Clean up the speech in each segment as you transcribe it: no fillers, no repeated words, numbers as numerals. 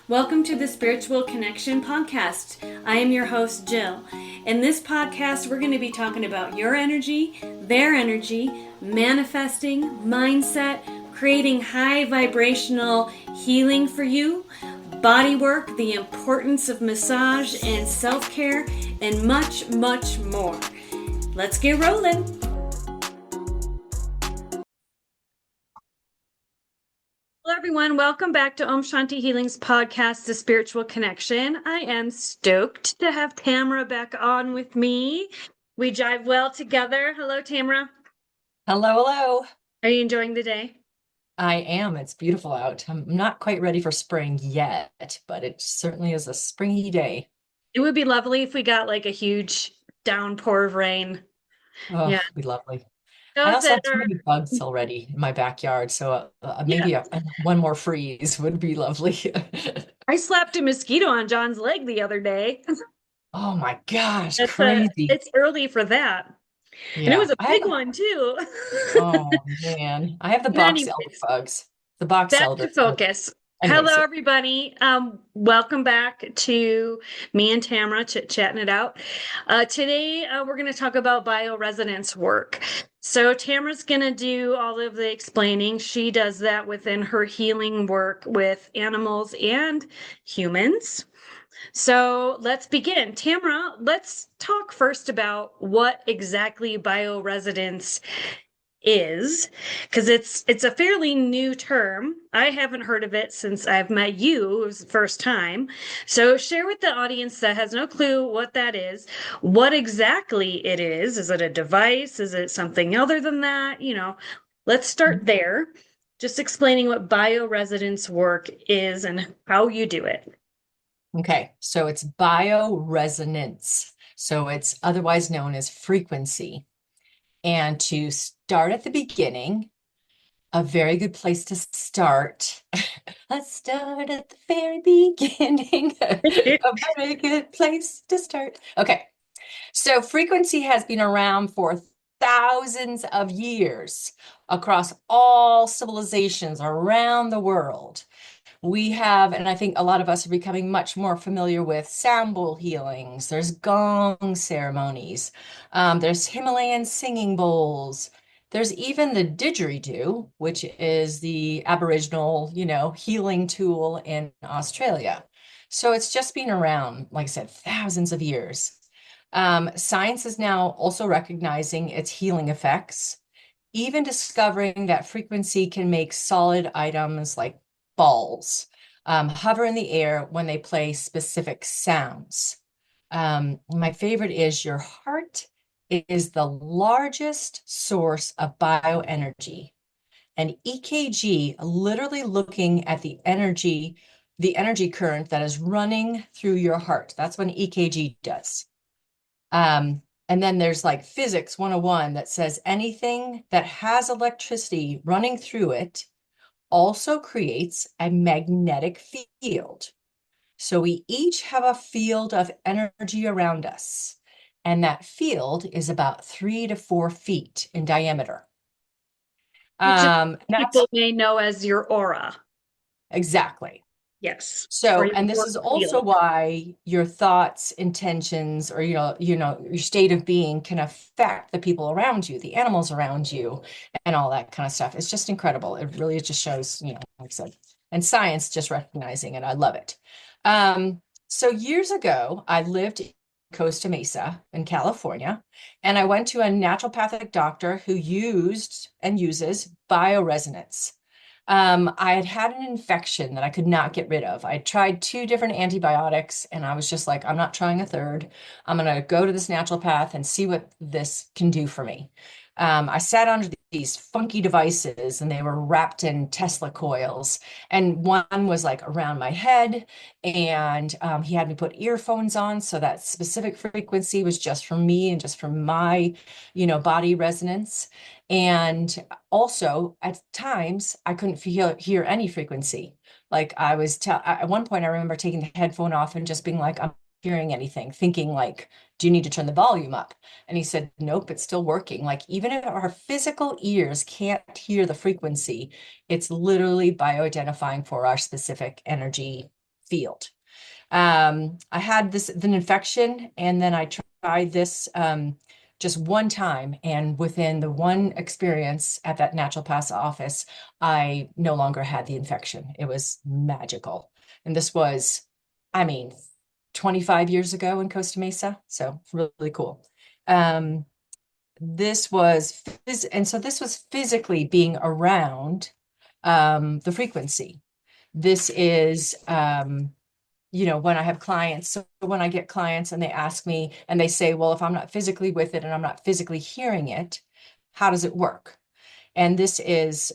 Welcome to the Spiritual Connection Podcast. I am your host, Jill. In this podcast, we're going to be talking about your energy, their energy, manifesting, mindset, creating high vibrational healing for you, body work, the importance of massage and self-care, and much, much more. Let's get rolling. Hello, everyone. Welcome back to Om Shanti Healing's podcast, The Spiritual Connection. I am stoked to have Tamara back on with me. We jive well together. Hello, Tamara. Hello, hello. Are you enjoying the day? I am. It's beautiful out. I'm not quite ready for spring yet, but it certainly is a springy day. It would be lovely if we got like a huge downpour of rain. Oh, Yeah. it'd be lovely. I Those also that have too are, many bugs already in my backyard, so yeah. maybe one more freeze would be lovely. I slapped a mosquito on John's leg the other day. Oh my gosh, crazy. It's early for that. And it was Yeah, a big one too. oh man, I have the box elder Anyways, bugs. The box back to elder. focus. Anyways, Hello, yeah. everybody. Welcome back to me and Tamara chatting it out. Today, we're going to talk about bioresonance work. So, Tamara's going to do all of the explaining. She does that within her healing work with animals and humans. So, let's begin. Tamara, let's talk first about what exactly bioresonance is, because it's a fairly new term. I haven't heard of it since I've met you. It was the first time. So share with the audience that has no clue what that is, what exactly it is. Is it a device? Is it something other than that? Let's start there. Just explaining what bioresonance work is and how you do it. Okay, so it's bioresonance. So it's otherwise known as frequency. And to start at the beginning, a very good place to start. Let's start at the very beginning. A very good place to start. Okay, so frequency has been around for thousands of years across all civilizations around the world. We have, and I think a lot of us are becoming much more familiar with sound bowl healings. There's gong ceremonies. There's Himalayan singing bowls. There's even the didgeridoo, which is the Aboriginal, healing tool in Australia. So it's just been around, like I said, thousands of years. Science is now also recognizing its healing effects, even discovering that frequency can make solid items like balls hover in the air when they play specific sounds. My favorite is your heart is the largest source of bioenergy. And EKG, literally looking at the energy current that is running through your heart. That's what an EKG does. And then there's like physics 101 that says anything that has electricity running through it also creates a magnetic field. So we each have a field of energy around us, and that field is about 3 to 4 feet in diameter. Which is That's people may know as your aura. exactly. Yes. Or So, your and this aura is also field. why your thoughts, intentions, or your state of being can affect the people around you, the animals around you, and all that kind of stuff. It's just incredible. It really just shows, like I said, and science just recognizing it. I love it. So years ago, I lived in Costa Mesa in California, and I went to a naturopathic doctor who used and uses bioresonance. I had had an infection that I could not get rid of. I tried 2 different antibiotics and I was just like, I'm not trying a third. I'm going to go to this naturopath and see what this can do for me. I sat under these funky devices and they were wrapped in Tesla coils. And one was like around my head. And he had me put earphones on. So that specific frequency was just for me and just for my, body resonance. And also at times I couldn't hear any frequency. Like at one point I remember taking the headphone off and just being like, I'm not hearing anything, thinking like, do you need to turn the volume up? And he said, nope, it's still working. Like even if our physical ears can't hear the frequency, it's literally bioidentifying for our specific energy field. I had an infection, and then I tried this just one time, and within the one experience at that naturopath's office, I no longer had the infection. It was magical. And this was, I mean, 25 years ago in Costa Mesa, so really cool. This was and so this was physically being around the frequency. This is when I have clients, so when I get clients and they ask me and they say, well, if I'm not physically with it and I'm not physically hearing it, how does it work? And this is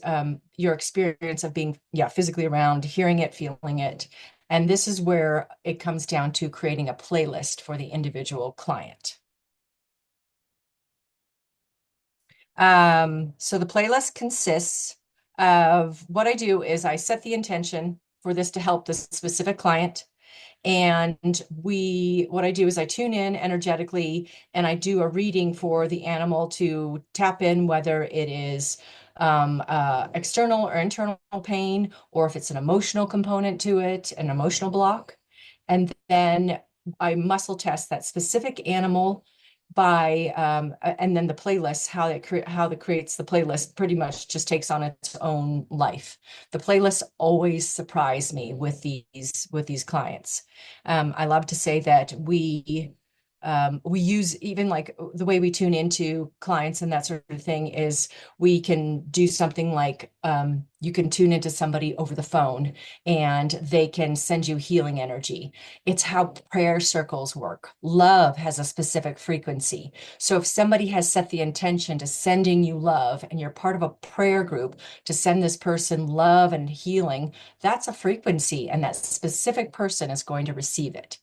your experience of being, physically around, hearing it, feeling it. And this is where it comes down to creating a playlist for the individual client. So the playlist consists of what I do is I set the intention for this to help this specific client. And what I do is I tune in energetically and I do a reading for the animal to tap in, whether it is external or internal pain, or if it's an emotional component to it, an emotional block. And then I muscle test that specific animal by and then the playlist, how it creates the playlist pretty much just takes on its own life. The playlists always surprise me with these clients. I love to say that we use, even like the way we tune into clients and that sort of thing is we can do something like you can tune into somebody over the phone and they can send you healing energy. It's how prayer circles work. Love has a specific frequency. So if somebody has set the intention to sending you love and you're part of a prayer group to send this person love and healing, that's a frequency, and that specific person is going to receive it.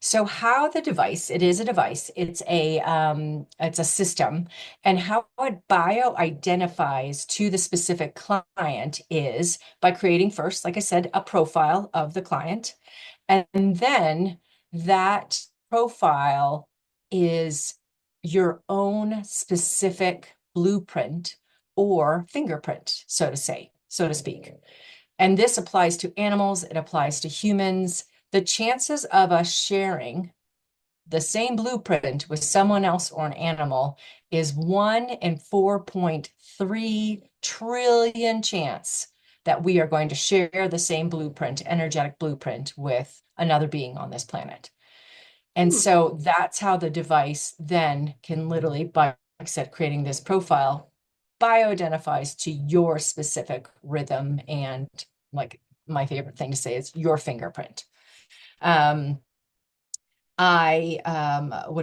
So how the device, it is a device, it's a system, and how it bio-identifies to the specific client is by creating first, like I said, a profile of the client. And then that profile is your own specific blueprint or fingerprint, so to speak. And this applies to animals, it applies to humans. The chances of us sharing the same blueprint with someone else or an animal is 1 in 4.3 trillion chance that we are going to share the same blueprint, energetic blueprint, with another being on this planet. And so that's how the device then can literally, by, like I said, creating this profile, bio-identifies to your specific rhythm, and like my favorite thing to say is your fingerprint. What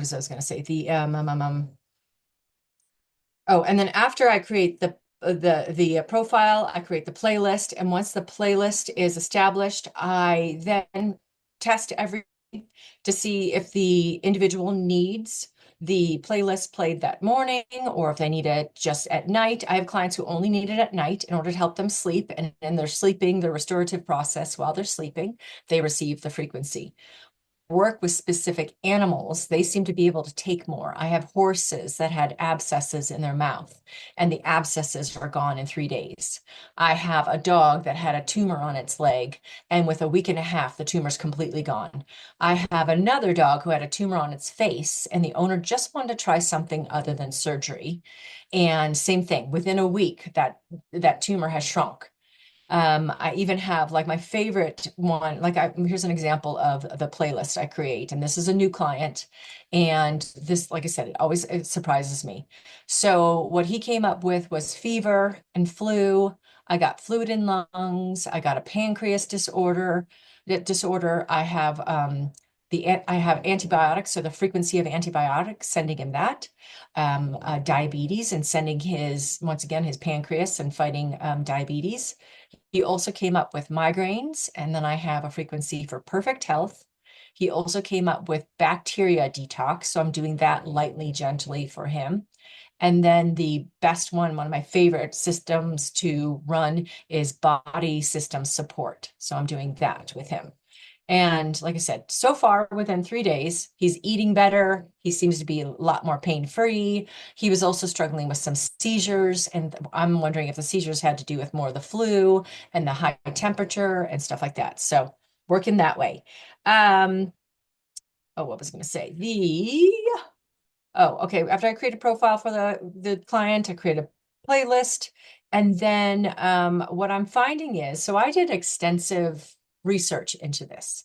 is I was going to say? Oh, and then after I create the profile, I create the playlist, and once the playlist is established, I then test every to see if the individual needs the playlist played that morning or if they need it just at night. I have clients who only need it at night in order to help them sleep, and in their sleeping, the restorative process while they're sleeping, they receive the frequency. Work with specific animals, they seem to be able to take more. I have horses that had abscesses in their mouth, and the abscesses are gone in 3 days. I have a dog that had a tumor on its leg, and with a week and a half, the tumor's completely gone. I have another dog who had a tumor on its face, and the owner just wanted to try something other than surgery. And same thing, within a week, that tumor has shrunk. I even have like my favorite one, here's an example of the playlist I create, and this is a new client. And this, like I said, it surprises me. So what he came up with was fever and flu. I got fluid in lungs. I got a pancreas disorder. I have I have antibiotics, so the frequency of antibiotics, sending him that, diabetes, and sending once again, his pancreas and fighting diabetes. He also came up with migraines, and then I have a frequency for perfect health. He also came up with bacteria detox, so I'm doing that lightly, gently for him. And then the best one of my favorite systems to run is body system support. So I'm doing that with him. And like I said, so far within 3 days, he's eating better. He seems to be a lot more pain-free. He was also struggling with some seizures, and I'm wondering if the seizures had to do with more of the flu and the high temperature and stuff like that. So working that way. Um, oh, what was I going to say? Okay. After I create a profile for the client, I create a playlist. And then what I'm finding is, so I did extensive research into this.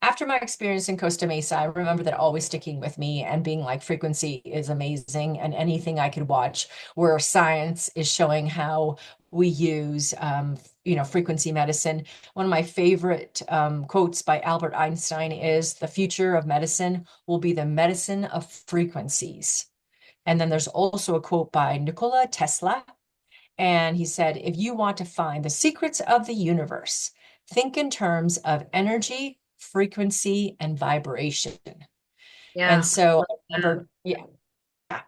After my experience in Costa Mesa, I remember that always sticking with me and being like, frequency is amazing. And anything I could watch where science is showing how we use, frequency medicine. One of my favorite quotes by Albert Einstein is, the future of medicine will be the medicine of frequencies. And then there's also a quote by Nikola Tesla. And he said, if you want to find the secrets of the universe, think in terms of energy, frequency, and vibration. And Yeah. so I remember, yeah.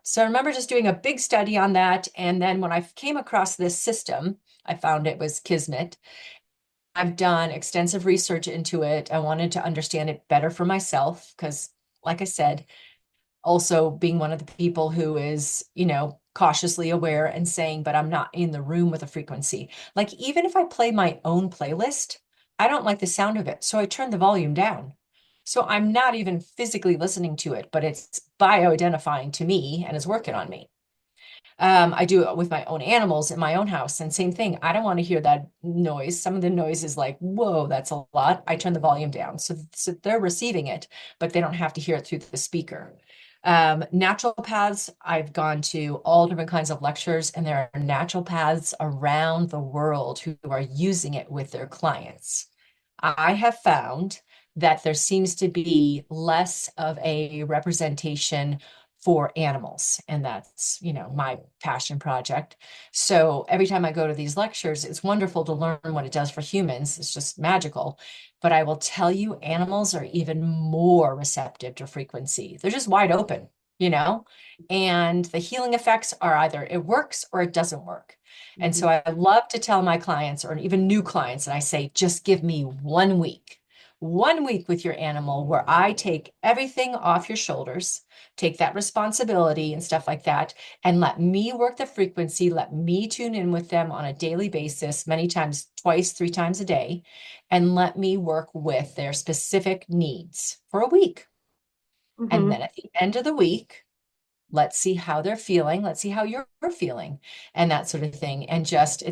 So I remember just doing a big study on that. And then when I came across this system, I found it was Kismet. I've done extensive research into it. I wanted to understand it better for myself because, like I said, also being one of the people who is, cautiously aware and saying, but I'm not in the room with a frequency. Like, even if I play my own playlist, I don't like the sound of it. So I turn the volume down. So I'm not even physically listening to it, but it's bio-identifying to me and is working on me. I do it with my own animals in my own house, and same thing. I don't want to hear that noise. Some of the noise is like, whoa, that's a lot. I turn the volume down. So they're receiving it, but they don't have to hear it through the speaker. Naturopaths, I've gone to all different kinds of lectures, and there are naturopaths around the world who are using it with their clients. I have found that there seems to be less of a representation for animals, and that's, my passion project. So every time I go to these lectures, it's wonderful to learn what it does for humans. It's just magical. But I will tell you, animals are even more receptive to frequency. They're just wide open, you know? And the healing effects are either it works or it doesn't work. And Mhm. so I love to tell my clients, or even new clients, and I say, just give me 1 week. 1 week with your animal where I take everything off your shoulders, take that responsibility and stuff like that, and let me work the frequency, let me tune in with them on a daily basis, many times, twice, 3 times a day, and let me work with their specific needs for a week. And Mhm. then at the end of the week, let's see how they're feeling. Let's see how you're feeling and that sort of thing. And just,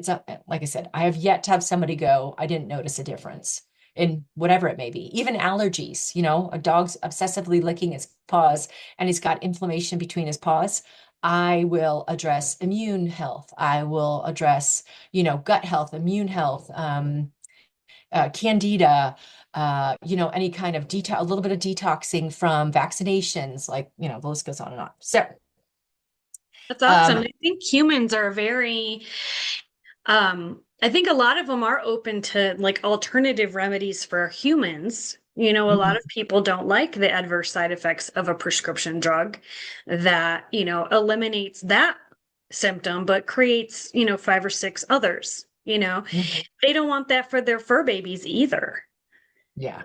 like I said, I have yet to have somebody go, I didn't notice a difference in whatever it may be, even allergies. A dog's obsessively licking his paws and he's got inflammation between his paws. I will address immune health. I will address, gut health, immune health, candida, any kind of a little bit of detoxing from vaccinations, like, the list goes on and on. So, That's awesome. um, I think humans are very, I think a lot of them are open to like alternative remedies for humans. A lot mhm, of people don't like the adverse side effects of a prescription drug that, eliminates that symptom, but creates, five or six others. mhm. They don't want that for their fur babies either. Yeah,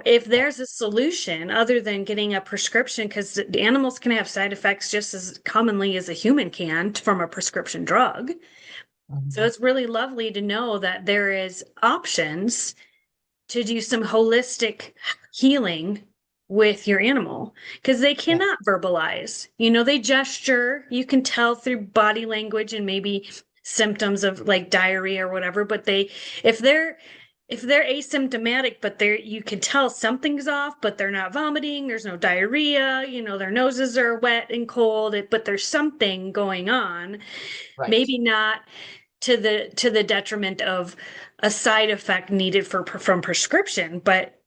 If yeah, there's a solution other than getting a prescription, because the animals can have side effects just as commonly as a human can from a prescription drug. So mhm, it's really lovely to know that there is options to do some holistic healing with your animal because they yeah, cannot verbalize. They gesture. You can tell through body language and maybe symptoms of like diarrhea or whatever, but if they're if they're asymptomatic, but you can tell something's off, but they're not vomiting, there's no diarrhea, their noses are wet and cold, but there's something going on, right. maybe not to the detriment of a side effect needed from prescription, but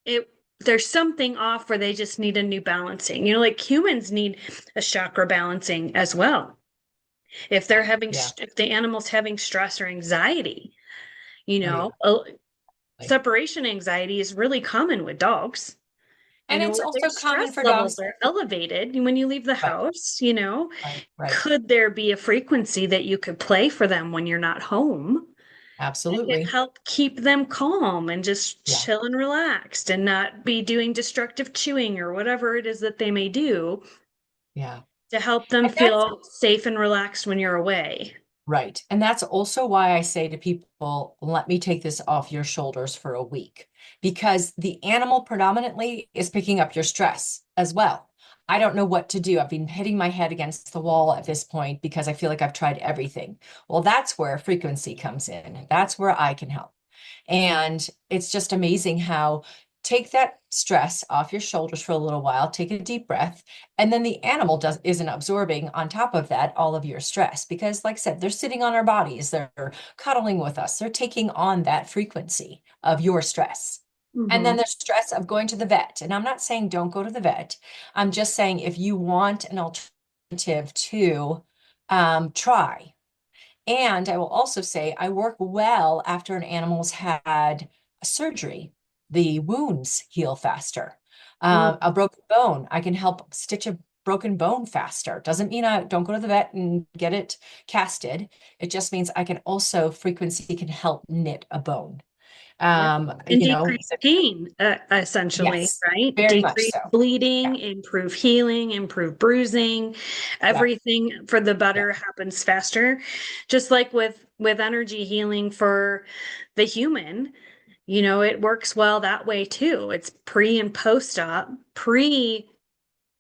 it there's something off where they just need a new balancing. Like humans need a chakra balancing as well. Yeah, yeah, If the animal's having stress or anxiety, you oh yeah. know, Like, separation anxiety is really common with dogs. and it's Where their also common stress for levels dogs. are elevated when you leave the Right, house, right, right. could there be a frequency that you could play for them when you're not home? And it Absolutely. help keep them calm and just Yeah, chill and relaxed and not be doing destructive chewing or whatever it is that they may do yeah. to help them And that's feel safe and relaxed when you're away. Right. And that's also why I say to people, let me take this off your shoulders for a week, because the animal predominantly is picking up your stress as well. I don't know what to do. I've been hitting my head against the wall at this point because I feel like I've tried everything. Well, that's where frequency comes in. That's where I can help. And it's just amazing how take that stress off your shoulders for a little while, take a deep breath, and then the animal isn't absorbing on top of that all of your stress because, like I said, they're sitting on our bodies, they're cuddling with us, they're taking on that frequency of your stress. And then Hmm. there's stress of going to the vet. And I'm not saying don't go to the vet. I'm just saying if you want an alternative to try. And I will also say I work well after an animal's had a surgery. The wounds heal faster. A broken bone, I can help stitch a broken bone faster. Doesn't mean I don't go to the vet and get it casted. It just means I can also frequency can help knit a bone. Yeah. And You know, decrease pain, essentially, yes, right? very much Decrease so. Yeah, bleeding, improve healing, improve bruising. yeah, Everything for the yeah, better happens faster. Just like with energy healing for the human, it works well that way too. It's pre and post-op. Pre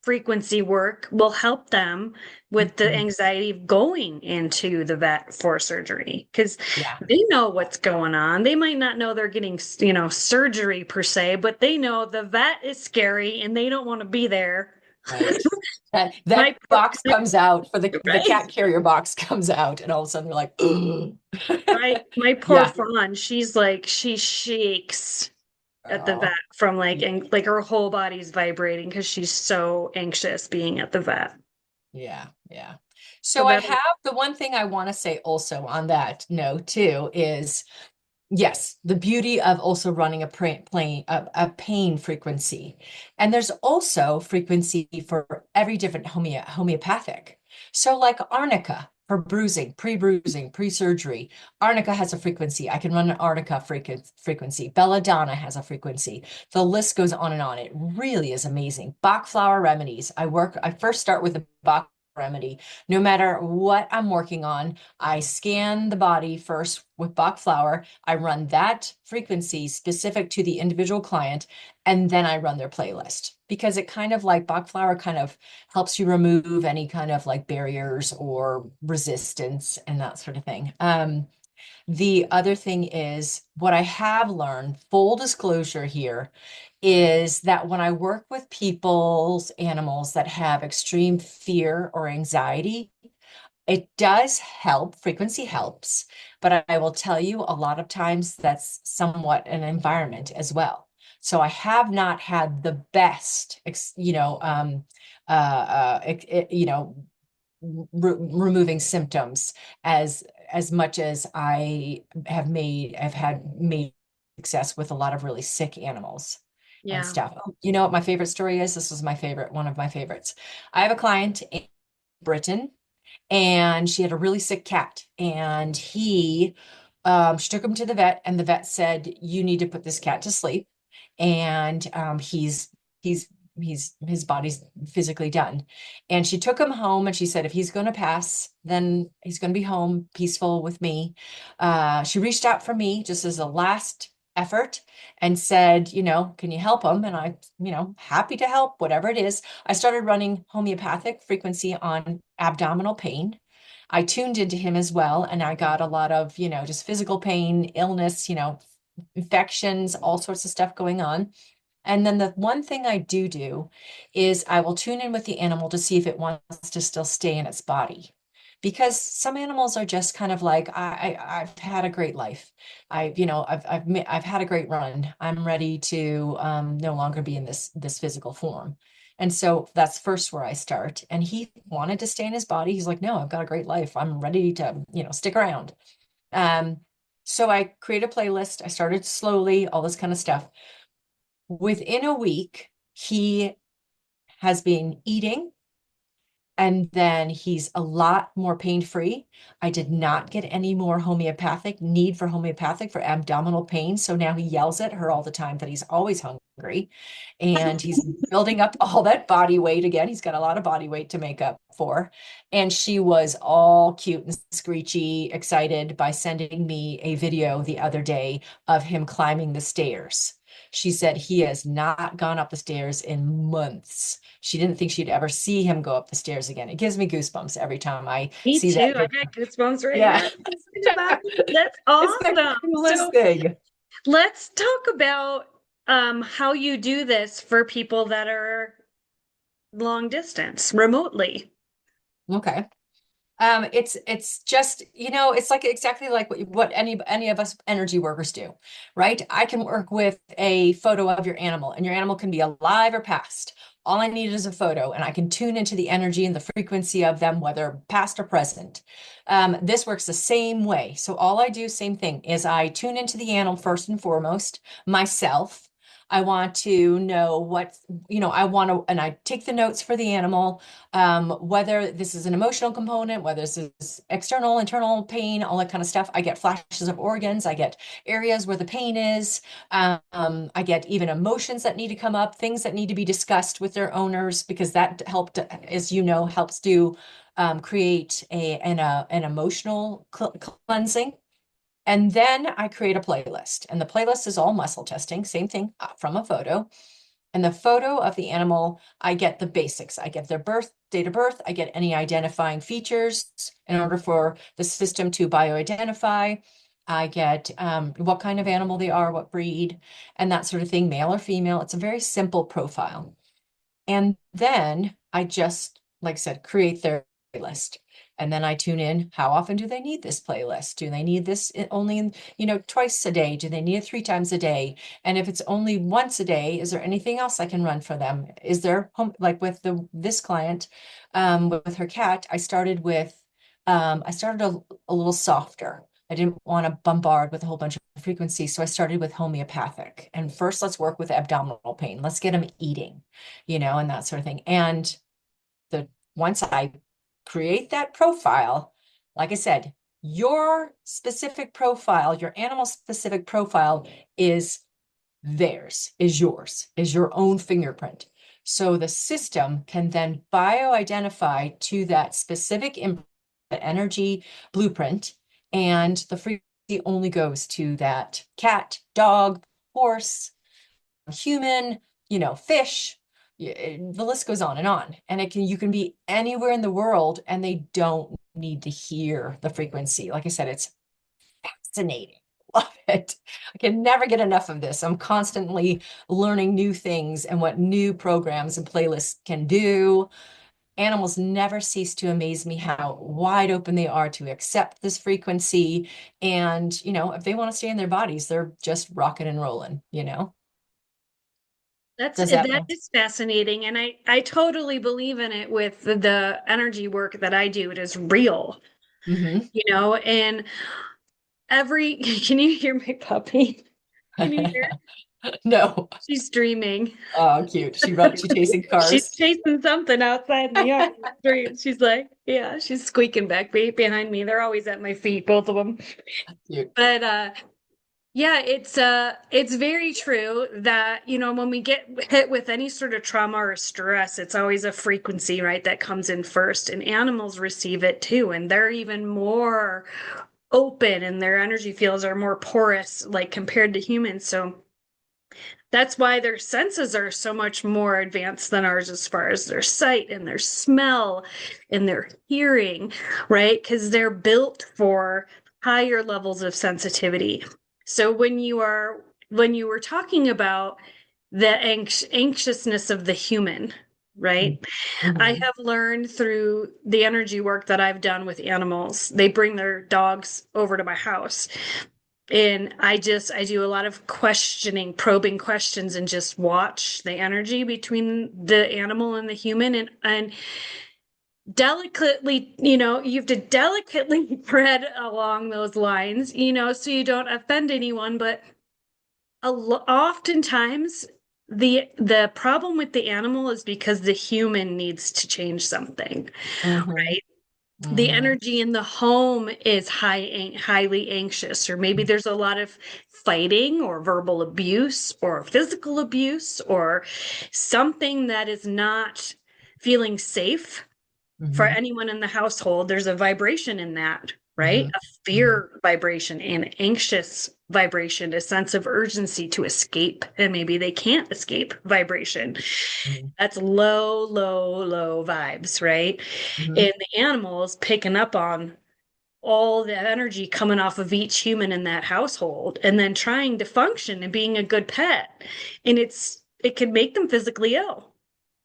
frequency work will help them with the mhm, anxiety of going into the vet for surgery because yeah, they know what's going on. They might not know they're getting, surgery per se, but they know the vet is scary and they don't want to be there. right. That My poor, box comes out for the right, cat carrier box comes out, and all of a sudden we're like, ugh. right. My poor Yeah. fawn, she's like, she shakes at the vet Oh, from and like her whole body's vibrating because she's so anxious being at the vet. yeah, yeah. So So I that, have the one thing I want to say also on that note too is yes, the beauty of also running a pain frequency. And there's also frequency for every different homeopathic. So like arnica for bruising, pre-bruising, pre-surgery. Arnica has a frequency. I can run an arnica frequency. Belladonna has a frequency. The list goes on and on. It really is amazing. Bach flower remedies. I first start with a Bach remedy. No matter what I'm working on, I scan the body first with Bach flower. I run that frequency specific to the individual client, and then I run their playlist because it kind of like Bach flower kind of helps you remove any kind of like barriers or resistance and that sort of thing. The other thing is what I have learned, full disclosure here, is that when I work with people's animals that have extreme fear or anxiety, it does help, frequency helps, but I will tell you a lot of times that's somewhat an environment as well. So I have not had the best, removing symptoms as much as I've had made success with a lot of really sick animals and yeah. stuff. Oh, you know what my favorite story is? This was my favorite, one of my favorites. I have a client in Britain and she had a really sick cat and she took him to the vet and the vet said you need to put this cat to sleep and he's his body's physically done. And she took him home and she said if he's going to pass then he's going to be home peaceful with me. She reached out for me just as a last effort and said, can you help him? And I, happy to help, whatever it is. I started running homeopathic frequency on abdominal pain. I tuned into him as well, and I got a lot of, just physical pain, illness, infections, all sorts of stuff going on. And then the one thing I do is I will tune in with the animal to see if it wants to still stay in its body. Because some animals are just kind of like, I've had a great life. I've had a great run. I'm ready to no longer be in this physical form. And so that's first where I start. And he wanted to stay in his body. He's like, no, I've got a great life. I'm ready to, stick around. Um, so I create a playlist. I started slowly, all this kind of stuff. Within a week, he has been eating, And then he's a lot more pain-free. I did not get any more homeopathic need for homeopathic for abdominal pain. So now he yells at her all the time that he's always hungry. And he's building up all that body weight again. He's got a lot of body weight to make up for. And she was all cute and screechy, excited by sending me a video the other day of him climbing the stairs. She said he has not gone up the stairs in months. She didn't think she'd ever see him go up the stairs again. It gives me goosebumps every time I Me see that too. I video. got goosebumps right Yeah. now thinking about it. That's It's the awesome. coolest So thing. let's talk about how you do this for people that are long distance, remotely. Okay. It's just, it's like exactly like what any of us energy workers do, right? I can work with a photo of your animal, and your animal can be alive or past. All I need is a photo, and I can tune into the energy and the frequency of them, whether past or present. This works the same way. So all I do, same thing, is I tune into the animal first and foremost, myself. I want to know I want to, and I take the notes for the animal, whether this is an emotional component, whether this is external, internal pain, all that kind of stuff. I get flashes of organs. I get areas where the pain is. I get even emotions that need to come up, things that need to be discussed with their owners, because that helped, as you know, helps to create an emotional cleansing. And then I create a playlist, and the playlist is all muscle testing, same thing from a photo. And the photo of the animal, I get the basics. I get their date of birth. I get any identifying features in order for the system to bioidentify. I get what kind of animal they are, what breed, and that sort of thing, male or female. It's a very simple profile. And then I just, like I said, create their playlist. And then I tune in, how often do they need this playlist? Do they need this only, twice a day? Do they need it 3 times a day? And if it's only once a day, is there anything else I can run for them? Is there like with this client, with her cat, I started a little softer. I didn't want to bombard with a whole bunch of frequency. So I started with homeopathic. And first, let's work with abdominal pain. Let's get them eating, and that sort of thing. And the once I create that profile, like I said, your specific profile, your animal specific profile is yours, is your own fingerprint. So the system can then bio-identify to that specific energy blueprint, and the frequency only goes to that cat, dog, horse, human, fish. The list goes on and on. And you can be anywhere in the world and they don't need to hear the frequency. Like I said, it's fascinating. Love it. I can never get enough of this. I'm constantly learning new things and what new programs and playlists can do. Animals never cease to amaze me how wide open they are to accept this frequency. And, if they want to stay in their bodies, they're just rocking and rolling. Does that That make is fascinating, and I totally believe in it with the energy work that I do. It is real, mm-hmm. and every can you hear my puppy? Can you hear? No. She's dreaming. Oh, cute. She chasing She's cars. chasing something outside in the yard. She's like, yeah, she's squeaking back behind me. They're always at my feet, both of them. Cute. But yeah, it's very true that, when we get hit with any sort of trauma or stress, it's always a frequency, right, that comes in first. And animals receive it too, and they're even more open and their energy fields are more porous, like compared to humans. So that's why their senses are so much more advanced than ours as far as their sight and their smell and their hearing, right? Because they're built for higher levels of sensitivity. So when you were talking about the anxiousness of the human, right? I Mm-hmm. have learned through the energy work that I've done with animals. They bring their dogs over to my house, and I do a lot of questioning, probing questions, and just watch the energy between the animal and the human, and delicately, you have to delicately tread along those lines, so you don't offend anyone. But oftentimes the problem with the animal is because the human needs to change something, Mm-hmm. right? The Mm-hmm. energy in the home is highly anxious, or maybe there's a lot of fighting or verbal abuse or physical abuse or something that is not feeling safe for Mm-hmm. anyone in the household. There's a vibration in that, right? Mm-hmm. A fear vibration and anxious vibration, a sense of urgency to escape, and maybe they can't escape vibration. Mm-hmm. That's low, low, low vibes, right? Mm-hmm. And the animals picking up on all the energy coming off of each human in that household and then trying to function and being a good pet. And it can make them physically ill,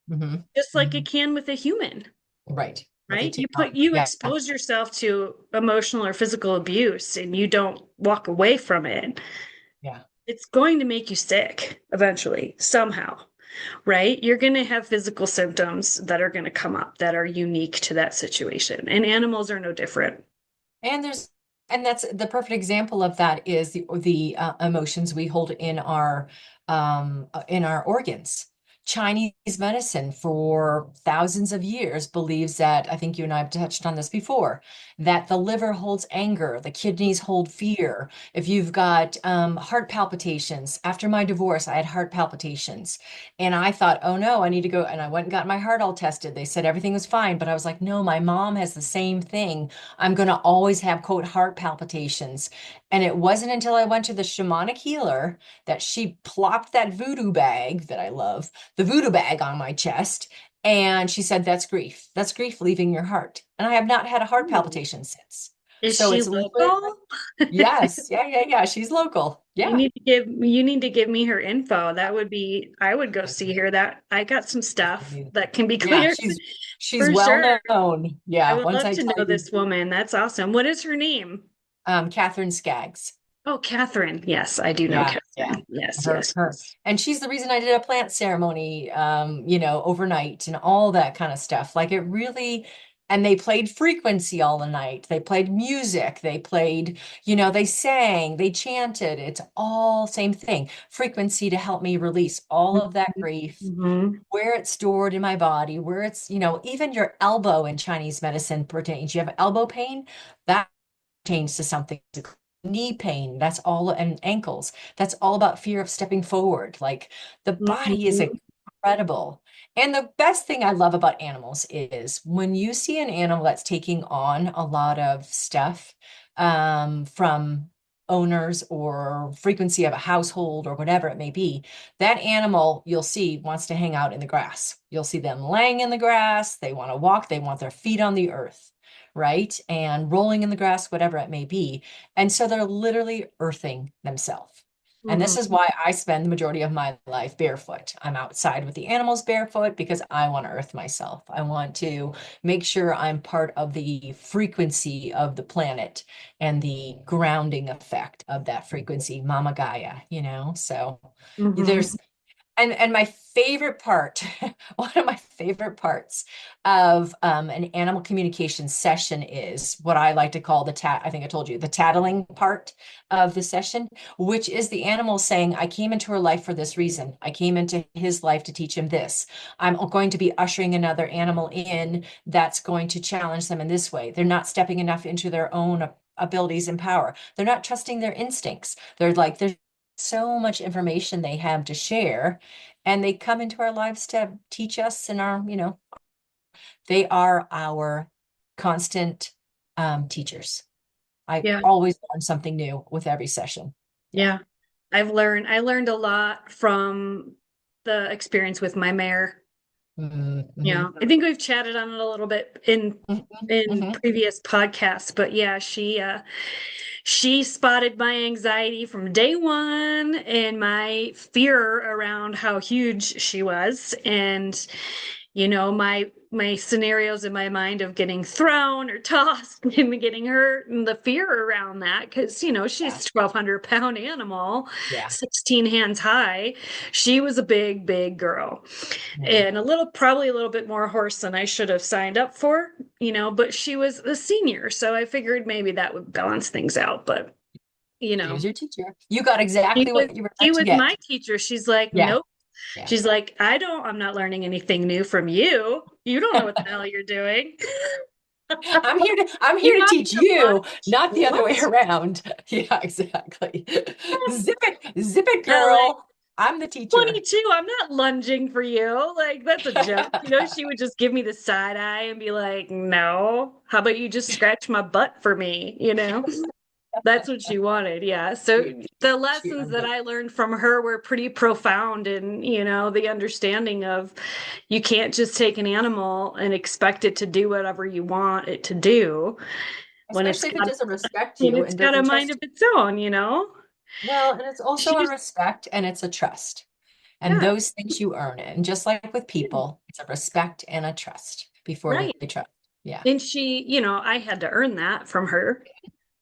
Mm-hmm. just like Mm-hmm. it can with a human, Right. What they right? take on. You Yeah. expose yourself to emotional or physical abuse and you don't walk away from it. Yeah. It's going to make you sick eventually, somehow, right? You're going to have physical symptoms that are going to come up that are unique to that situation. And animals are no different. And there's and that's the perfect example of that is the emotions we hold in our organs. Chinese medicine for thousands of years believes that, I think you and I have touched on this before, that the liver holds anger, the kidneys hold fear. If you've got heart palpitations, after my divorce, I had heart palpitations. And I thought, oh no, I need to go. And I went and got my heart all tested. They said everything was fine. But I was like, no, my mom has the same thing. I'm going to always have, quote, heart palpitations. And it wasn't until I went to the shamanic healer that she plopped that voodoo bag that I love, the voodoo bag on my chest. And she said, that's grief. That's grief leaving your heart. And I have not had a heart Ooh. palpitation since. Is So she it's local? yes. Yeah, yeah, yeah. She's local. Yeah. You need to give me her info. That would be I would go see her. That I got some stuff that can be Yeah, cleared she's for well sure. known. I Yeah. would Once love I to tell know you, this woman. That's awesome. What is her name? Catherine Skaggs. Oh, Catherine. Yes, I do know Yeah, yeah. Catherine. Yes, Her, yes, her, yes. and she's the reason I did a plant ceremony, overnight and all that kind of stuff. Like it really, and they played frequency all the night. They played music. They played, they sang, they chanted. It's all same thing. Frequency to help me release all of that grief, Mm-hmm. where it's stored in my body, where it's, even your elbow in Chinese medicine pertains. You have elbow pain, that pertains to something. Knee pain, that's all, and ankles, that's all about fear of stepping forward. Like the body is Mm-hmm. incredible. And the best thing I love about animals is when you see an animal that's taking on a lot of stuff from owners or frequency of a household or whatever it may be, that animal you'll see wants to hang out in the grass. You'll see them laying in the grass. They want to walk. They want their feet on the earth, right? And rolling in the grass, whatever it may be. And so they're literally earthing themselves. And this is Mm-hmm. why I spend the majority of my life barefoot. I'm outside with the animals barefoot because I want to earth myself. I want to make sure I'm part of the frequency of the planet and the grounding effect of that frequency, Mama Gaia, So Mm-hmm. there's and my favorite part, one of my favorite parts of an animal communication session is what I like to call I think I told you, the tattling part of the session, which is the animal saying, I came into her life for this reason. I came into his life to teach him this. I'm going to be ushering another animal in that's going to challenge them in this way. They're not stepping enough into their own abilities and power. They're not trusting their instincts. There's so much information they have to share, and they come into our lives to teach us and they are our constant teachers. I Yeah, always learn something new with every session. Yeah. yeah. I learned a lot from the experience with my mare. Mm-hmm. Yeah, I think we've chatted on it a little bit Mm-hmm. in Mm-hmm. previous podcasts, but yeah, she spotted my anxiety from day one and my fear around how huge she was, and my scenarios in my mind of getting thrown or tossed and getting hurt and the fear around that because Yeah. she's 1,200 pound animal, Yeah. 16 hands high. She was a big girl Mhm. and probably a little bit more horse than I should have signed up for, but she was a senior, so I figured maybe that would balance things out. But you She know was your teacher. You got exactly what you were she meant to was get. my teacher. She's like, Yeah. nope. Yeah. She's like, I'm not learning anything new from you. You don't know what the hell you're doing. I'm You here to want me teach to you, lunch? not the other way What? around. Yeah, exactly. Zip it, Yeah, like girl. I'm the teacher. 22, I'm not lunging for you. Like, that's a joke. She would just give me the side eye and be like, no, how about you just scratch my butt for me? That's what she wanted. Yeah. So the She lessons earned that it. I learned from her were pretty profound and, the understanding of you can't just take an animal and expect it to do whatever you want it to do when Especially if it doesn't respect you it's and got a doesn't mind of trust its own. Well, and it's She also a just, respect and it's a trust. And yeah, those things you earn it. And just like with people, it's a respect and a trust before right. they trust. Yeah, And I had to earn that from her,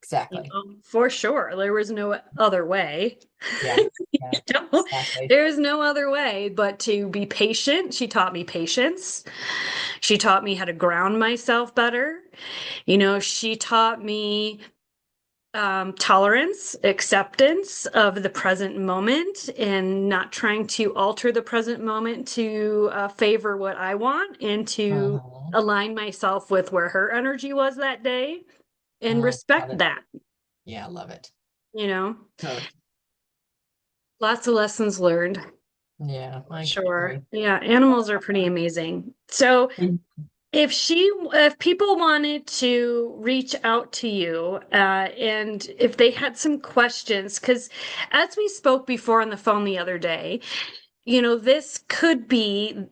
exactly. for sure. There was no other way. Yeah, yeah, know, exactly. there's no other way but to be patient. She taught me patience. She taught me how to ground myself better. She taught me tolerance, acceptance of the present moment, and not trying to alter the present moment to favor what I want and to Mhm. align myself with where her energy was that day and Love respect it. that, Yeah, love it. you know. Totally. Lots of lessons learned. Yeah, For I sure. agree. Yeah, animals are pretty amazing. So Mm. if people wanted to reach out to you, and if they had some questions, because as we spoke before on the phone the other day, this could be,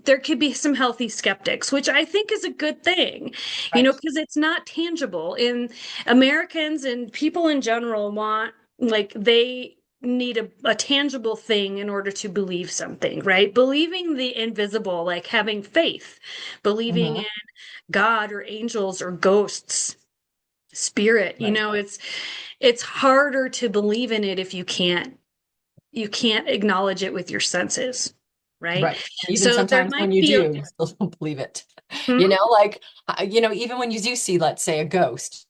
there could be some healthy skeptics, which I think is a good thing, Right. because it's not tangible. And Americans and people in general want, like, they need a tangible thing in order to believe something, right? Believing the invisible, like having faith, believing in Mhm. God or angels or ghosts, spirit, Right. it's harder to believe in it if you can't acknowledge it with your senses, right? Right. And even So there sometimes when might you be a do, you still don't believe it. hmm? Like, even when you do see, let's say, a ghost,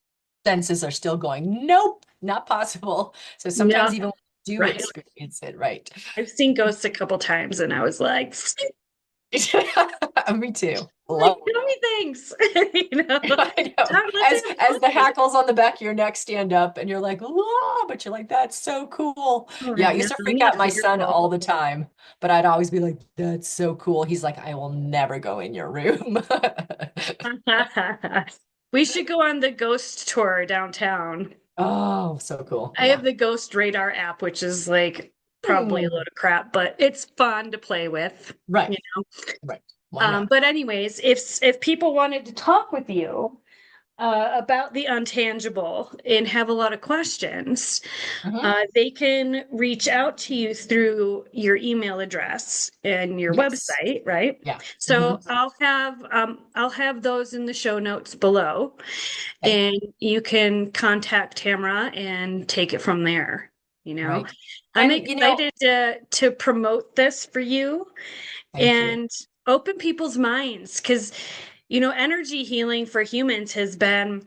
senses are still going, nope, not possible. So No, sometimes even when you do right. experience it, right. I've seen ghosts a couple times and I was like, Me too. like, Love. tell me things. I know. Let's As have the coffee. hackles on the back of your neck stand up and you're like, whoa, but you're like, that's so cool. Oh, Yeah, I it know. used to I freak need out a my beer son all bottle. the time, but I'd always be like, that's so cool. He's like, I will never go in your room. We should go on the ghost tour downtown. Oh, so cool. I have Yeah. the Ghost Radar app, which is like probably a Hmm. load of crap, but it's fun to play with. Right. You Right. Why not? But anyways, if people wanted to talk with you about the untangible and have a lot of questions, Hmm. they can reach out to you through your email address and your Yes. website, right? Yeah. Hmm. So I'll have those in the show notes below, Okay. and you can contact Tamara and take it from there. You know, Right. I'm And excited to promote this for you thank you. and open people's minds because energy healing for humans has been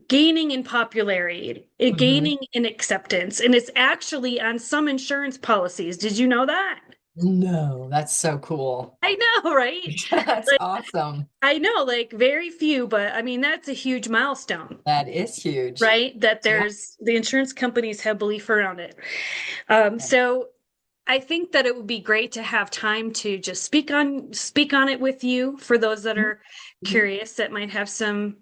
gaining in popularity, Hmm. gaining in acceptance, and it's actually on some insurance policies. Did you know that? No, that's so cool. I know, right? That's Like, awesome. I know, like very few, but I mean that's a huge milestone, That is huge. right? That Yeah. there's the insurance companies have belief around it. So I think that it would be great to have time to just speak on it with you for those that Mhm. are curious that might have some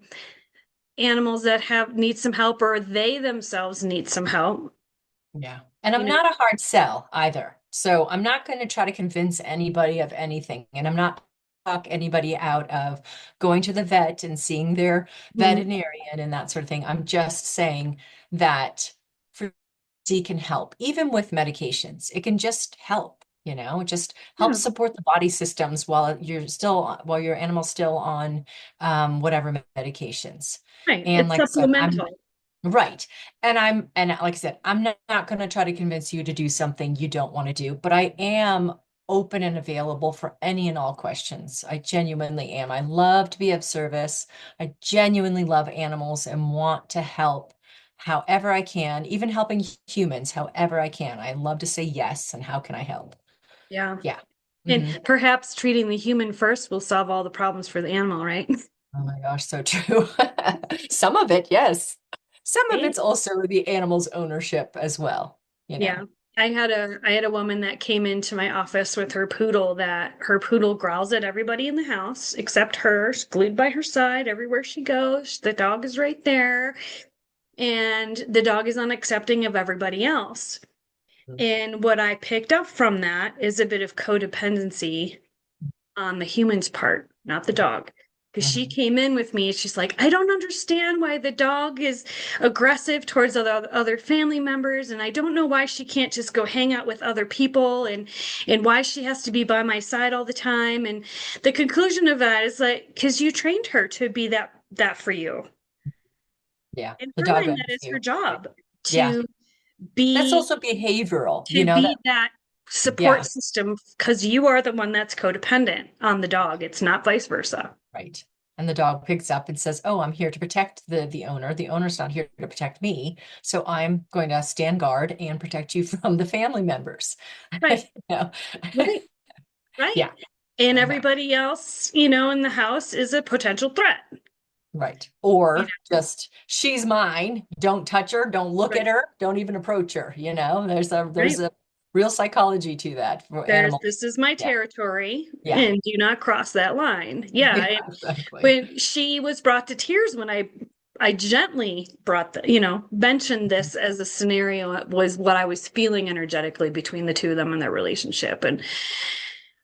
animals that have need some help or they themselves need some help. Yeah. And You I'm know, not a hard sell either. So I'm not going to try to convince anybody of anything. And I'm not talk anybody out of going to the vet and seeing their Mhm. veterinarian and that sort of thing. I'm just saying that frequency can help, even with medications. It can just help, it just helps Yeah, support the body systems while your animal's still on whatever medications. right. And It's like I said, I'm supplemental. right. And like I said, I'm not going to try to convince you to do something you don't want to do, but I am open and available for any and all questions. I genuinely am. I love to be of service. I genuinely love animals and want to help however I can, even helping humans however I can. I love to say yes, and how can I help? Yeah. Yeah. And Hmm. perhaps treating the human first will solve all the problems for the animal, right? Oh my gosh, so true. Some of it, yes. Some of Right. it's also the animal's ownership as well, you Yeah. know. I had a woman that came into my office with her poodle that her poodle growls at everybody in the house except her. She's glued by her side everywhere she goes. The dog is right there, and the dog is unaccepting of everybody else. And what I picked up from that is a bit of codependency on the human's part, not the dog. Because she Mhm. came in with me, she's like, I don't understand why the dog is aggressive towards other family members, and I don't know why she can't just go hang out with other people, and why she has to be by my side all the time. And the conclusion of that is like, because you trained her to be that for you. Yeah, In the her dog mind, owns that is her you. Right. job Yeah, to that's be also behavioral, to be that support Yeah, system because you are the one that's codependent on the dog. It's not vice versa. right. And the dog picks up and says, "Oh, I'm here to protect the owner. The owner's not here to protect me, so I'm going to stand guard and protect you from the family members." Right, You know? right, right. Yeah, And uh-huh. everybody else, in the house is a potential threat. Right. You Or know, just she's mine. Don't touch her. Don't look right, at her. Don't even approach her. There's a right. real psychology to that for animals. This is my Yeah, territory, yeah, and do not cross that line. Yeah, yeah, and exactly. when she was brought to tears when I gently mentioned this as a scenario, it was what I was feeling energetically between the two of them and their relationship. And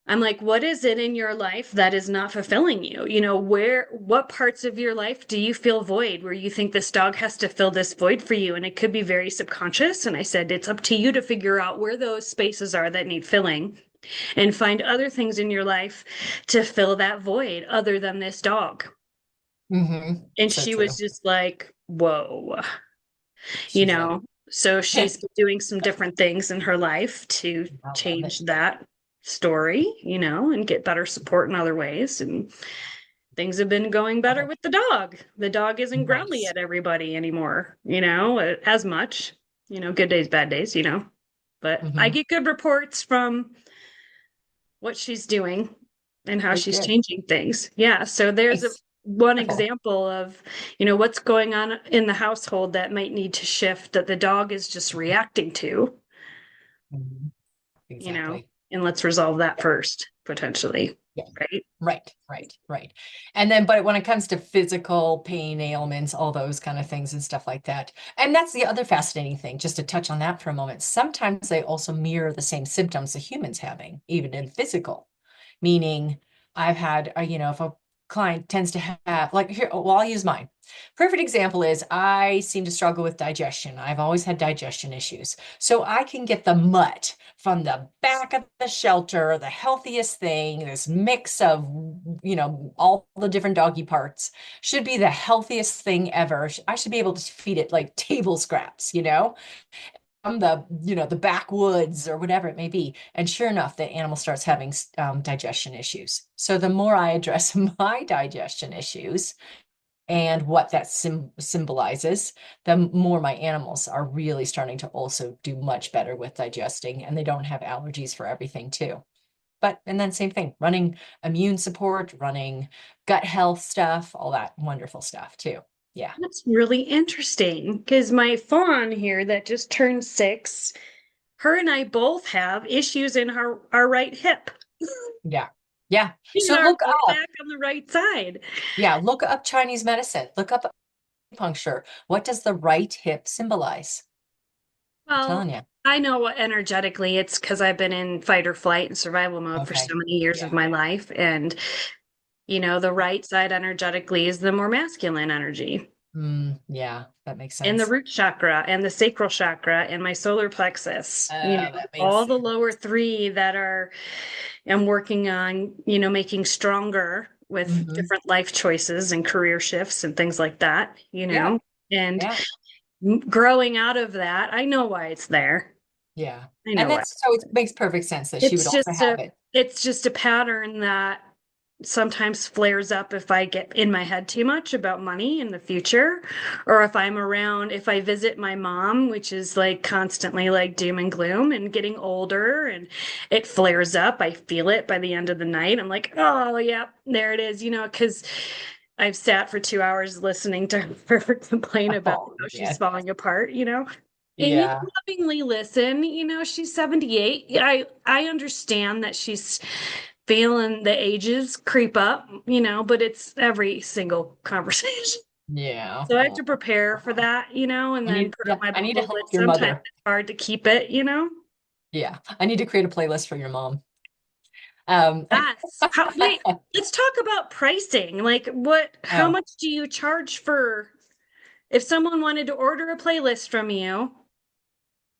I'm like, what is it in your life that is not fulfilling you? What parts of your life do you feel void where you think this dog has to fill this void for you? And it could be very subconscious. And I said, it's up to you to figure out where those spaces are that need filling and find other things in your life to fill that void other than this dog. And So she was true. just like, whoa, you She's like, know. So I she's been doing some different things in her life to love it. change that story, and get better support in other ways. And things have been going Love better it. with the dog. The dog isn't growly Nice. at everybody anymore, as much, good days, bad days, But I Hmm. get good reports from what she's doing and how Good, she's good. changing things. Yeah. So there's a Nice. one Wonderful. example of, what's going on in the household that might need to shift that the dog is just reacting to, Mhm. you know, Exactly. and let's resolve that first, potentially. Yeah. Right. Right, right, right. And then, but when it comes to physical pain, ailments, all those kind of things and stuff like that. And that's the other fascinating thing, just to touch on that for a moment. Sometimes they also mirror the same symptoms the humans having, even in physical. Meaning, I've had, if a client tends to have, like, here, well, I'll use mine. Perfect example is I seem to struggle with digestion. I've always had digestion issues. So I can get the mutt from the back of the shelter, the healthiest thing, this mix of, all the different doggy parts should be the healthiest thing ever. I should be able to feed it like table scraps, from the backwoods or whatever it may be. And sure enough, the animal starts having digestion issues. So the more I address my digestion issues and what that symbolizes, the more my animals are really starting to also do much better with digesting, and they don't have allergies for everything too. And then same thing, running immune support, running gut health stuff, all that wonderful stuff too. Yeah. That's really interesting because my fawn here that just turned 6, her and I both have issues in our right hip. Yeah. Yeah. In So our look low up, back on the right side. yeah, look up Chinese medicine. Look up acupuncture. What does the right hip symbolize? I'm Well, telling you. I know what energetically it's because I've been in fight or flight and survival mode for so Okay. many years of Yeah. my life. And, the right side energetically is the more masculine energy. Yeah, that makes And the sense. root chakra and the sacral chakra and my solar plexus, That makes all the sense. lower three that I'm working on, making stronger with Hmm. different life choices and career shifts and things like that, Yeah. and Yeah. growing out of that. I know why it's there. Yeah. I And know why. that's so it makes perfect sense that she would It's also just have a it. it's just a pattern that sometimes flares up if I get in my head too much about money in the future, or if I'm around, if I visit my mom, which is like constantly like doom and gloom and getting older and it flares up. I feel it by the end of the night. I'm like, oh, yeah, there it is, because I've sat for 2 hours listening to her complain about Oh, how she's yeah. falling apart. And Yeah. lovingly listen, she's 78. Yeah, I understand that she's feeling the ages creep up, but it's every single conversation. Yeah. So I have Oh. to prepare for that, and then put up Yeah, my I need to bubble, help but your sometimes mother. it's hard to keep it. Yeah. I need to create a playlist for your mom. Um, Yes. Wait, let's talk about pricing. Like how oh. much do you charge for if someone wanted to order a playlist from you?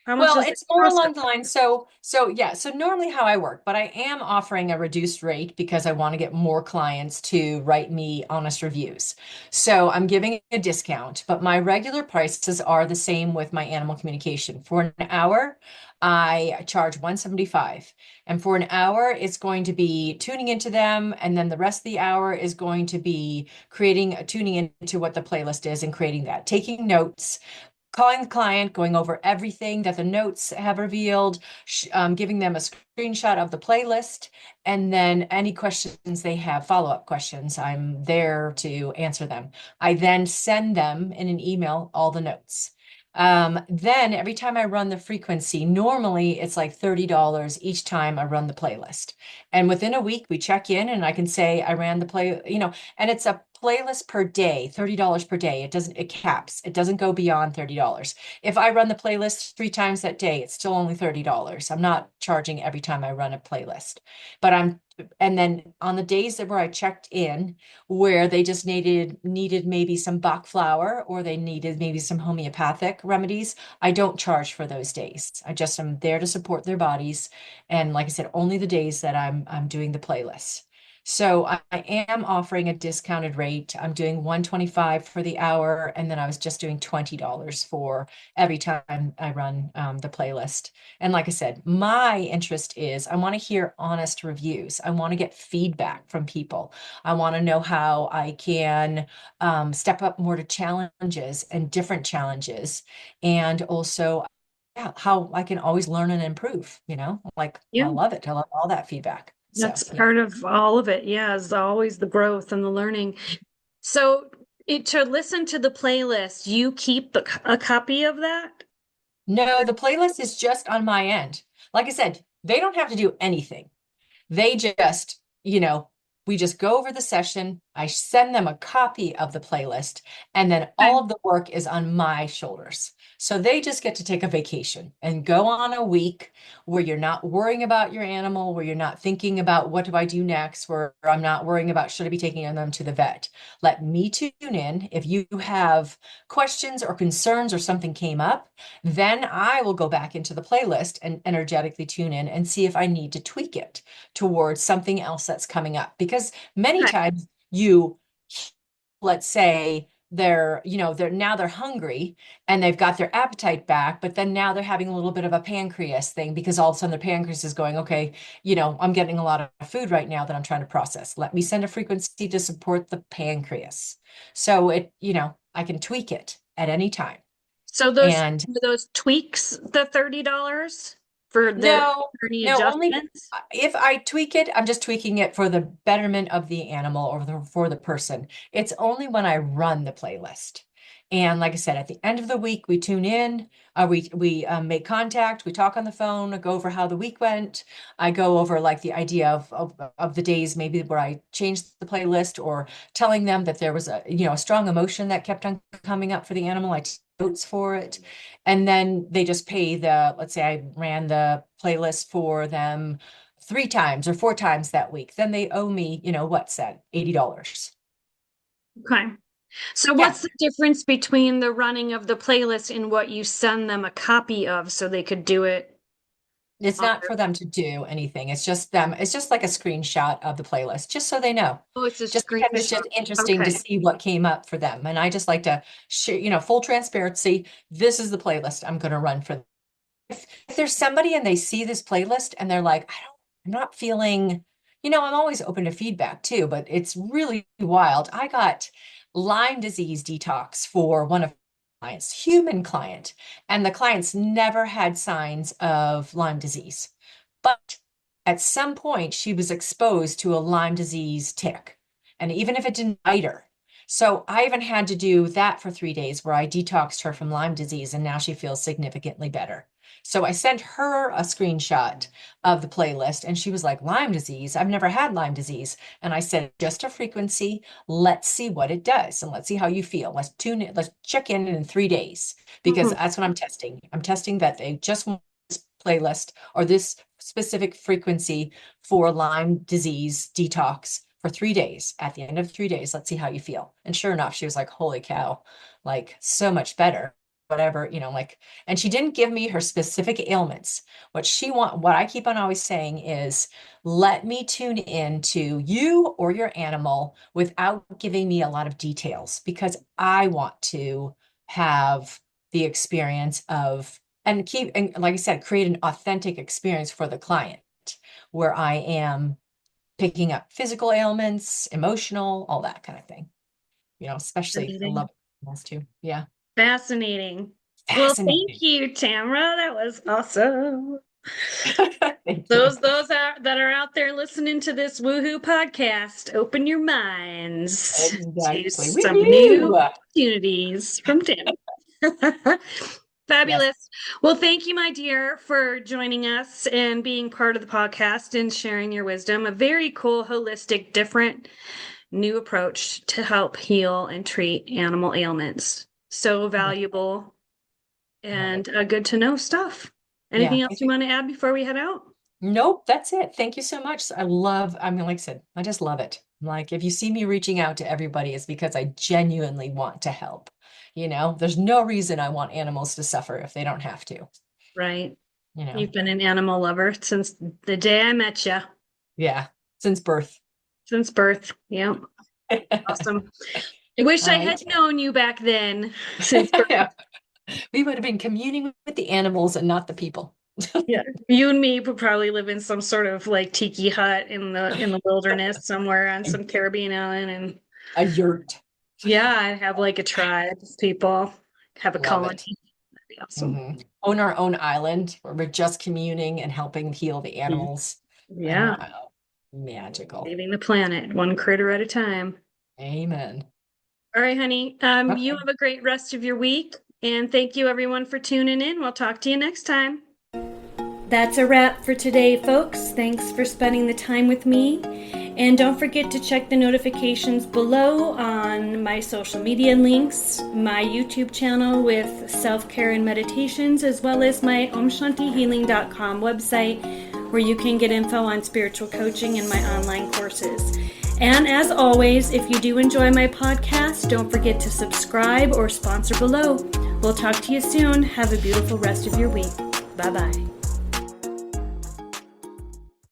How much Well, does it it's more cost? along the line. So yeah, so normally how I work, but I am offering a reduced rate because I want to get more clients to write me honest reviews. So I'm giving a discount, but my regular prices are the same with my animal communication. For an hour, I charge 175. And for an hour, it's going to be tuning into them, and then the rest of the hour is going to be tuning into what the playlist is and creating that, taking notes, calling the client, going over everything that the notes have revealed, giving them a screenshot of the playlist, and then any questions they have, follow-up questions, I'm there to answer them. I then send them in an email all the notes. Then every time I run the frequency, normally it's like $30 each time I run the playlist. And within a week, we check in and I can say I ran the and it's a playlist per day, $30 per day. It caps. It doesn't go beyond $30. If I run the playlist 3 times that day, it's still only $30. I'm not charging every time I run a playlist. But and then on the days where I checked in, where they just needed maybe some Bach flower or they needed maybe some homeopathic remedies, I don't charge for those days. I just am there to support their bodies. And like I said, only the days that I'm doing the playlist. So I am offering a discounted rate. I'm doing 125 for the hour, and then I was just doing $20 for every time I run the playlist. And like I said, my interest is I want to hear honest reviews. I want to get feedback from people. I want to know how I can step up more to challenges and different challenges, and also yeah, how I can always learn and improve. Like I Yeah. love it. I love all that feedback. So That's yeah. part of all of it. Yeah, is always the growth and the learning. So to listen to the playlist, you keep a copy of that? No, the playlist is just on my end. Like I said, they don't have to do anything. They just, we just go over the session. I send them a copy of the playlist, and then Okay. all of the work is on my shoulders. So they just get to take a vacation and go on a week where you're not worrying about your animal, where you're not thinking about what do I do next, where I'm not worrying about should I be taking them to the vet. Let me tune in. If you have questions or concerns or something came up, then I will go back into the playlist and energetically tune in and see if I need to tweak it towards something else that's coming up. Because many Okay. times let's say they're hungry and they've got their appetite back, but then now they're having a little bit of a pancreas thing because all of a sudden their pancreas is going, okay, I'm getting a lot of food right now that I'm trying to process. Let me send a frequency to support the pancreas. So I can tweak it at any time. So those And those tweaks, the $30 for the no, any no, only adjustments? if I tweak it, I'm just tweaking it for the betterment of the animal or for the person. It's only when I run the playlist. And like I said, at the end of the week, we tune in, we make contact, we talk on the phone, go over how the week went. I go over like the idea of the days maybe where I changed the playlist or telling them that there was a strong emotion that kept on coming up for the animal. I take notes for it. And then they just pay let's say I ran the playlist for them 3 times or 4 times that week. Then they owe me, what's that, $80. Okay. So Yeah. what's the difference between the running of the playlist and what you send them a copy of so they could do it It's on not their for them to do anything. It's just them. It's just like a screenshot of the playlist, just so they know. Oh, it's a Just because it's screenshot. just interesting to Okay. see what came up for them. And I just like to share, full transparency. This is the playlist I'm going to run for them. If there's somebody and they see this playlist and they're like, I'm not feeling, I'm always open to feedback too, but it's really wild. I got Lyme disease detox for one of my clients, human client, and the clients never had signs of Lyme disease. But at some point, she was exposed to a Lyme disease tick. And even if it didn't bite her. So I even had to do that for 3 days where I detoxed her from Lyme disease, and now she feels significantly better. So I sent her a screenshot of the playlist, and she was like, Lyme disease? I've never had Lyme disease. And I said, just a frequency. Let's see what it does, and let's see how you feel. Let's tune in, let's check in 3 days, because Mhm. that's what I'm testing. I'm testing that they just want this playlist or this specific frequency for Lyme disease detox for 3 days. At the end of 3 days, let's see how you feel. And sure enough, she was like, holy cow, like so much better, whatever, like, and she didn't give me her specific ailments. What I keep on always saying is, let me tune in to you or your animal without giving me a lot of details, because I want to have the experience of, and like I said, create an authentic experience for the client where I am picking up physical ailments, emotional, all that kind of thing. Especially I Fascinating. love animals too. Yeah. Fascinating. Well, thank Fascinating. you, Tamara. That was awesome. Thank you. That are out there listening to this woohoo podcast, open your minds to Exactly. some new Woo-hoo! opportunities from Tammy. Yes. Fabulous. Well, thank you, my dear, for joining us and being part of the podcast and sharing your wisdom. A very cool, holistic, different, new approach to help heal and treat animal ailments. So Yeah. valuable Love and it. good to know stuff. Yeah. Anything else you want to add before we head out? Nope, that's it. Thank you so much. I mean, like I said, I just love it. Like, if you see me reaching out to everybody, it's because I genuinely want to help. There's no reason I want animals to suffer if they don't have to, Right. you know. You've been an animal lover since the day I met you, Yeah, since birth. since birth. Yep. Awesome. I wish I I had known you back then since birth. we would have been communing with the animals and not the people. Yeah. You and me would probably live in some sort of like tiki hut in the wilderness somewhere on some Caribbean island. And A yurt. yeah, I'd have like a tribe of people, have a Love colony. it. That'd be awesome. Own our own island where we're just communing and helping heal the Mhm. animals. Yeah. Magical. Saving the planet, one critter at a time. Amen. All right, honey. You Okay. have a great rest of your week. And thank you everyone for tuning in. We'll talk to you next time. That's a wrap for today, folks. Thanks for spending the time with me. And don't forget to check the notifications below on my social media links, my YouTube channel with self-care and meditations, as well as my omshantihealing.com website, where you can get info on spiritual coaching and my online courses. And as always, if you do enjoy my podcast, don't forget to subscribe or sponsor below. We'll talk to you soon. Have a beautiful rest of your week. Bye-bye.